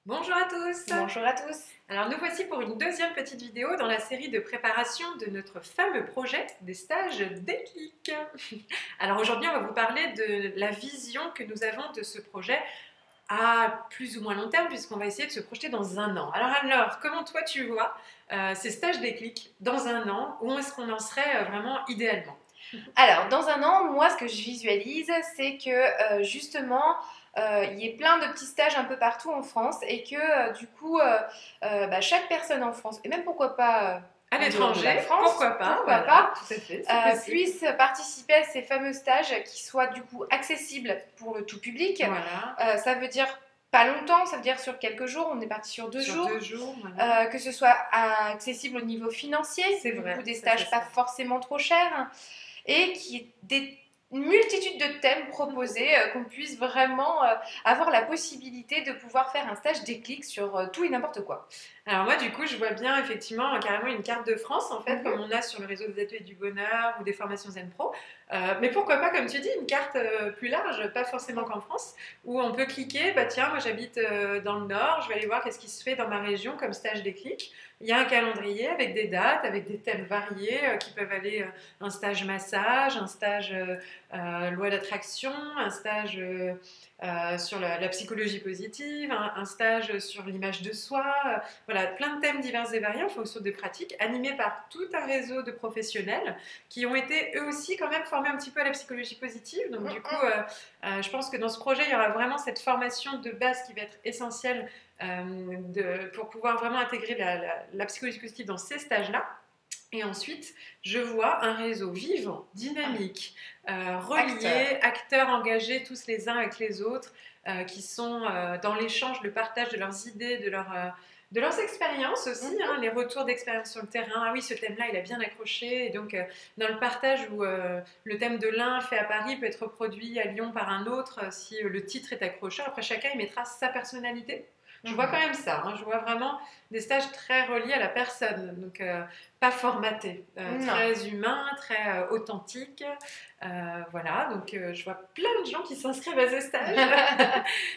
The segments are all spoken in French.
Bonjour à tous. Bonjour à tous. Alors nous voici pour une deuxième petite vidéo dans la série de préparation de notre fameux projet des stages Déclic. Alors aujourd'hui on va vous parler de la vision que nous avons de ce projet à plus ou moins long terme puisqu'on va essayer de se projeter dans un an. Alors comment toi tu vois ces stages Déclic dans un an? Où est-ce qu'on en serait vraiment idéalement? Alors, dans un an, moi, ce que je visualise, c'est que justement, il y ait plein de petits stages un peu partout en France et que du coup, chaque personne en France, et même pourquoi pas À en dehors de la l'étranger, France, pourquoi pas, pourquoi voilà, pas, tout à fait, c'est possible. puisse participer à ces fameux stages qui soient du coup accessibles pour le tout public. Voilà. Ça veut dire pas longtemps, ça veut dire sur quelques jours, on est parti sur deux Sur jours. 2 jours, voilà. Que ce soit accessible au niveau financier, C'est du vrai, coup des ça, stages c'est pas ça. forcément trop chers, et qui est une multitude de thèmes proposés, qu'on puisse vraiment avoir la possibilité de pouvoir faire un stage déclic sur tout et n'importe quoi. Alors moi du coup je vois bien effectivement carrément une carte de France en fait comme on a sur le réseau des ateliers du bonheur ou des formations Zen Pro. Mais pourquoi pas comme tu dis une carte plus large, pas forcément qu'en France, où on peut cliquer, bah tiens moi j'habite dans le nord, je vais aller voir qu'est-ce qui se fait dans ma région comme stage déclic. Il y a un calendrier avec des dates, avec des thèmes variés qui peuvent aller un stage massage, un stage loi d'attraction, un stage sur la psychologie positive, un stage sur l'image de soi, voilà, plein de thèmes divers et variés en fonction des pratiques, animés par tout un réseau de professionnels qui ont été eux aussi quand même formés un petit peu à la psychologie positive. Donc du coup, je pense que dans ce projet, il y aura vraiment cette formation de base qui va être essentielle pour pouvoir vraiment intégrer la psychologie positive dans ces stages-là. Et ensuite, je vois un réseau vivant, dynamique, relié, acteurs engagés tous les uns avec les autres, qui sont dans l'échange, le partage de leurs idées, de leurs expériences aussi, les retours d'expérience sur le terrain. Ah oui, ce thème-là, il a bien accroché. Et donc, dans le partage où le thème de l'un fait à Paris peut être reproduit à Lyon par un autre, si le titre est accrocheur, après chacun il mettra sa personnalité. Je vois quand même ça, je vois vraiment des stages très reliés à la personne, donc pas formatés, très humains, très authentiques. Voilà, donc je vois plein de gens qui s'inscrivent à ces stages.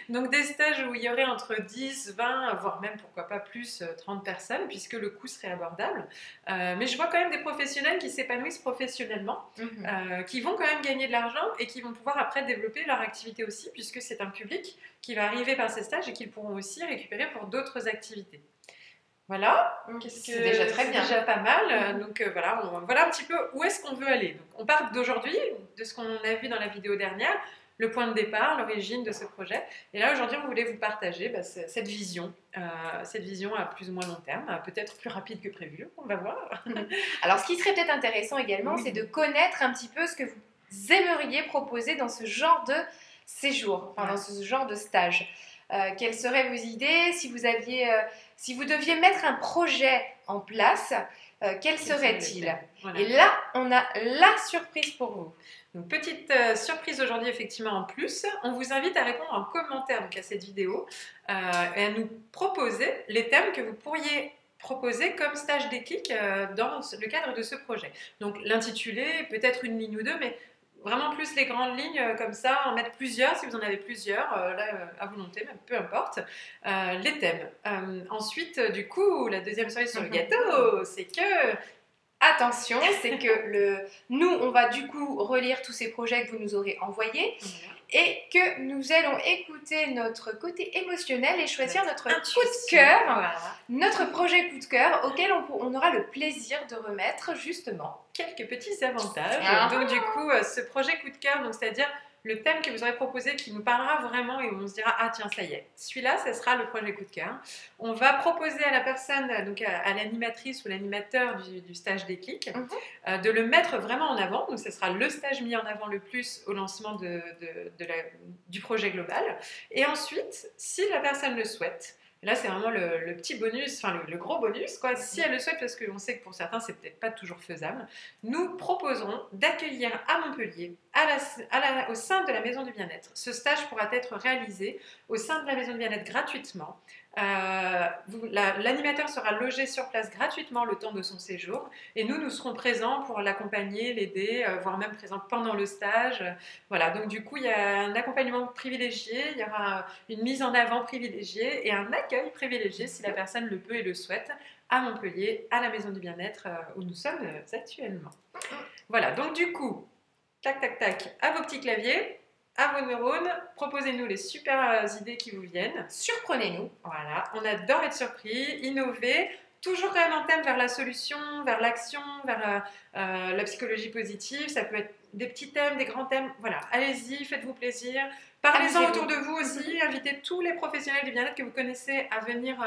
Donc des stages où il y aurait entre 10, 20, voire même pourquoi pas plus, 30 personnes, puisque le coût serait abordable. Mais je vois quand même des professionnels qui s'épanouissent professionnellement, qui vont quand même gagner de l'argent et qui vont pouvoir après développer leur activité aussi, puisque c'est un public qui va arriver par ces stages et qu'ils pourront aussi récupérer pour d'autres activités. Voilà, c'est déjà très bien. C'est déjà pas mal. Donc voilà un petit peu où est-ce qu'on veut aller. Donc, on part d'aujourd'hui, de ce qu'on a vu dans la vidéo dernière, le point de départ, l'origine de ce projet. Et là, aujourd'hui, on voulait vous partager cette vision à plus ou moins long terme, peut-être plus rapide que prévu, on va voir. Alors, ce qui serait peut-être intéressant également, c'est de connaître un petit peu ce que vous aimeriez proposer dans ce genre de séjour, dans ce genre de stage. Quelles seraient vos idées? Si vous deviez mettre un projet en place, quel serait-il? Voilà. Et là, on a la surprise pour vous. Donc, petite surprise aujourd'hui, effectivement, en plus. On vous invite à répondre en commentaire donc, à cette vidéo et à nous proposer les thèmes que vous pourriez proposer comme stage déclic dans le cadre de ce projet. Donc, l'intitulé, peut-être une ligne ou deux, mais vraiment plus les grandes lignes comme ça, en mettre plusieurs si vous en avez plusieurs, à volonté, même peu importe, les thèmes. Ensuite, du coup, la deuxième cerise sur le gâteau, c'est que... Attention, c'est que nous, on va du coup relire tous ces projets que vous nous aurez envoyés et que nous allons écouter notre côté émotionnel et choisir notre coup de cœur, notre projet coup de cœur auquel on aura le plaisir de remettre justement quelques petits avantages. Donc du coup, ce projet coup de cœur, donc c'est-à-dire le thème que vous aurez proposé qui nous parlera vraiment et où on se dira ah tiens ça y est, celui-là ce sera le projet coup de cœur. On va proposer à la personne, donc à l'animatrice ou l'animateur du stage déclic, de le mettre vraiment en avant. Donc ce sera le stage mis en avant le plus au lancement du projet global. Et ensuite, si la personne le souhaite, là, c'est vraiment le petit bonus, enfin le gros bonus, quoi. Si elle le souhaite, parce qu'on sait que pour certains, c'est peut-être pas toujours faisable, nous proposerons d'accueillir à Montpellier, au sein de la Maison du Bien-être. Ce stage pourra être réalisé au sein de la Maison du Bien-être gratuitement, L'animateur sera logé sur place gratuitement le temps de son séjour et nous serons présents pour l'accompagner, l'aider, voire même présents pendant le stage. Voilà, donc du coup, il y a un accompagnement privilégié, il y aura une mise en avant privilégiée et un accueil privilégié si la personne le peut et le souhaite à Montpellier, à la Maison du Bien-être où nous sommes actuellement. Voilà, donc du coup, tac, tac, tac, à vos petits claviers. À vos neurones, proposez-nous les super idées qui vous viennent. Surprenez-nous. Voilà, on adore être surpris, innover, toujours quand même en thème vers la solution, vers l'action, vers la psychologie positive. Ça peut être des petits thèmes, des grands thèmes. Voilà, allez-y, faites-vous plaisir. Parlez-en autour de vous aussi. Invitez tous les professionnels du bien-être que vous connaissez à venir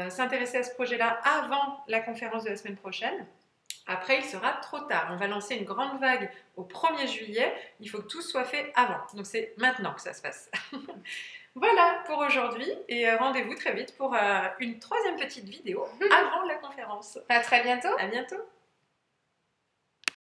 s'intéresser à ce projet-là avant la conférence de la semaine prochaine. Après, il sera trop tard. On va lancer une grande vague au 1er juillet. Il faut que tout soit fait avant. Donc, c'est maintenant que ça se passe. Voilà pour aujourd'hui. Et rendez-vous très vite pour une troisième petite vidéo avant la conférence. À très bientôt. À bientôt.